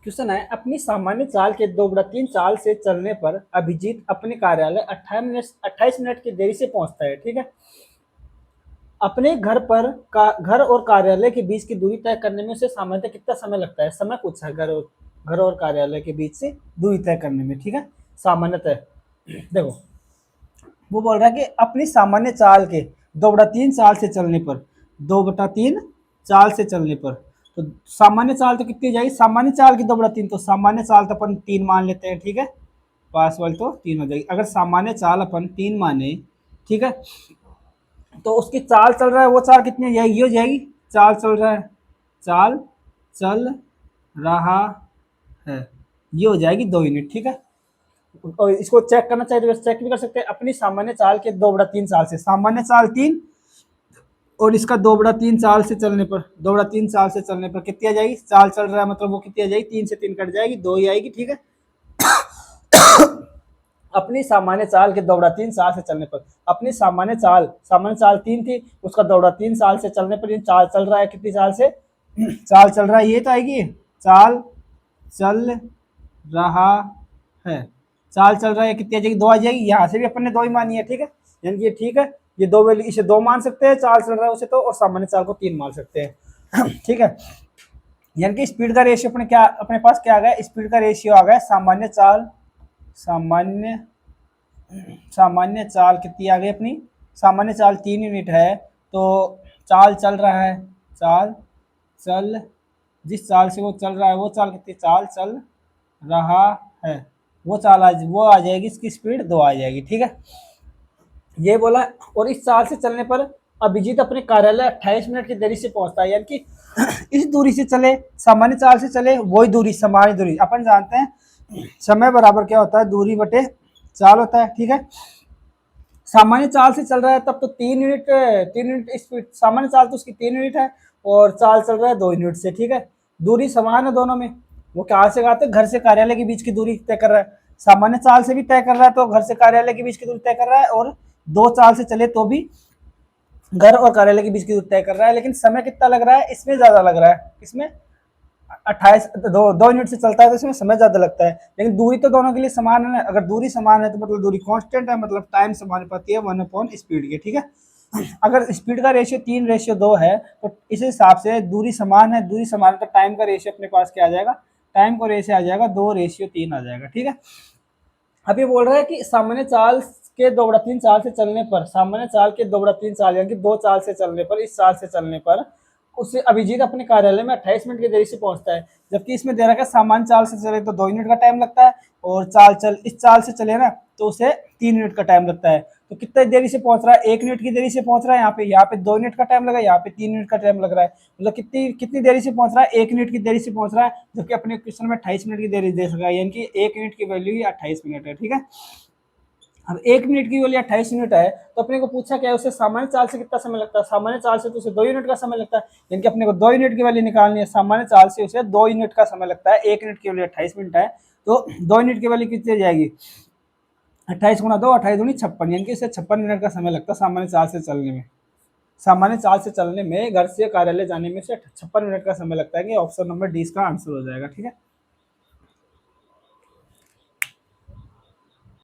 Question है, अपनी सामान्य चाल के 2/3 चाल से चलने पर अभिजीत अपने कार्यालय 28 मिनट की देरी से पहुंचता है। ठीक है। अपने घर और कार्यालय के बीच की दूरी तय करने में उसे सामान्यतः कितना समय लगता है? समय पूछा है, घर और कार्यालय के बीच से दूरी तय करने में। ठीक है। सामान्यतः देखो, वो बोल रहा है कि अपनी सामान्य चाल के 2/3 चाल से चलने पर, 2/3 चाल से चलने पर, तो सामान्य चाल तो कितनी हो जाएगी? सामान्य चाल की 2/3, तो सामान्य चाल तो अपन 3 मान लेते हैं। ठीक है। पास वाली तो 3 हो जाएगी। अगर सामान्य चाल अपन 3 माने, ठीक है, तो उसकी चाल चल रहा है, वो चाल कितनी हो जाएगी? ये हो जाएगी, चाल चल रहा है, चाल चल रहा है, ये हो जाएगी 2 यूनिट। ठीक है। और इसको चेक करना चाहिए तो चेक भी कर सकते हैं। अपनी सामान्य चाल के 2/3 चाल से, सामान्य चाल 3 और इसका 2/3 चाल से चलने पर, 2/3 चाल से चलने पर कितनी आ जाएगी? चाल चल रहा है मतलब वो कितनी आ जाएगी? 3 से 3 कट जाएगी, 2 ही आएगी। ठीक है। अपनी सामान्य चाल के 2/3 साल से चलने पर, अपनी सामान्य चाल 3 थी, उसका 2/3 साल से चलने पर ये चाल चल रहा है कितनी चाल से? चाल चल रहा है, ये तो आएगी, चाल चल रहा है, चाल चल रहा है कितनी आ जाएगी? 2 आ जाएगी। यहाँ से भी अपन ने 2 ही मानी है। ठीक है। यानी कि ये ठीक है, ये 2 वैल्यू, इसे 2 मान सकते हैं, चाल चल रहा है उसे तो, और सामान्य चाल को 3 मान सकते हैं। ठीक है। यानी कि स्पीड का रेशियो अपने पास क्या आ गया? स्पीड का रेशियो आ गया सामान्य सामान्य चाल कितनी आ गई अपनी? सामान्य चाल 3 यूनिट है, तो चाल चल रहा है, चाल चल, जिस चाल से वो चल रहा है वो चाल कितनी? चाल चल रहा है, वो आ जाएगी, इसकी स्पीड 2 आ जाएगी। ठीक है। ये बोला। और इस चाल से चलने पर अभिजीत अपने कार्यालय 28 मिनट की देरी से पहुंचता है। यानी कि इस दूरी से चले, सामान्य चाल से चले, वही दूरी, सामान्य दूरी अपन जानते हैं, समय बराबर क्या होता है? दूरी बटे चाल होता है। ठीक है। सामान्य चाल से चल रहा है तब तो 3 यूनिट स्पीड, सामान्य चाल तो उसकी 3 यूनिट है, और चाल चल रहा है 2 यूनिट से। ठीक है। दूरी समान है दोनों में। वो कहाँ से कहते हैं? घर से कार्यालय के बीच की दूरी तय कर रहा है, सामान्य चाल से भी तय कर रहा है, तो घर से कार्यालय के बीच की दूरी तय कर रहा है, और 2 चाल से चले तो भी घर और कार्यालय के बीच की दूरी तय कर रहा है। लेकिन समय कितना लग रहा है? इसमें ज्यादा लग रहा है, इसमें 28, 2 यूनिट से चलता है तो इसमें समय ज्यादा लगता है। लेकिन दूरी तो दोनों के लिए समान है ना। अगर दूरी समान है तो मतलब दूरी कांस्टेंट है, मतलब टाइम समानुपाती है 1/स्पीड के। ठीक है। अगर स्पीड का रेशियो 3:2 है, तो इस हिसाब से दूरी समान है, दूरी समान है तो टाइम का रेशियो अपने पास क्या आ जाएगा? टाइम का रेशियो आ जाएगा 2:3 आ जाएगा। ठीक है। अब ये बोल रहा है कि सामान्य चाल के 2/3 चाल से चलने पर, सामान्य चाल के 2/3 चाल यानी कि 2 चाल से चलने पर, इस चाल से चलने पर उससे अभिजीत अपने कार्यालय में 28 मिनट की देरी से पहुंचता है। जबकि इसमें दे रखा है सामान्य चाल से चले तो 2 यूनिट का टाइम लगता है, और इस चाल से चले ना तो उसे 3 यूनिट का टाइम लगता है। तो कितनी देरी से पहुंच रहा है? 1 यूनिट की देरी से पहुंच रहा है। यहाँ पे 2 यूनिट का टाइम लगा, यहाँ पे 3 यूनिट का टाइम लग रहा है। मतलब कितनी कितनी देरी से पहुंच रहा है? 1 यूनिट की देरी से पहुंच रहा है। जबकि अपने क्वेश्चन में 28 मिनट की देरी दे सका है, यानी कि 1 यूनिट की वैल्यू ही 28 मिनट है। ठीक है। अब 1 मिनट की वैल्यू 28 मिनट है, तो अपने को पूछा क्या है? उसे सामान्य चाल से कितना समय लगता है? सामान्य चाल से तो उसे 2 यूनिट का समय लगता है। यानी कि अपने को 2 यूनिट की वैल्यू निकालनी है, सामान्य चाल से उसे 2 यूनिट का समय लगता है। 1 यूनिट की वैल्यू 28 मिनट है, तो 2 यूनिट की वैल्यू कितनी हो जाएगी? 28 × 2, 28×2 56, यानी कि उसे 56 मिनट का समय लगता है सामान्य चाल से चलने में। सामान्य चाल से चलने में घर से कार्यालय जाने में से 56 मिनट का समय लगता है। कि ऑप्शन नंबर डी इसका आंसर हो जाएगा। ठीक है।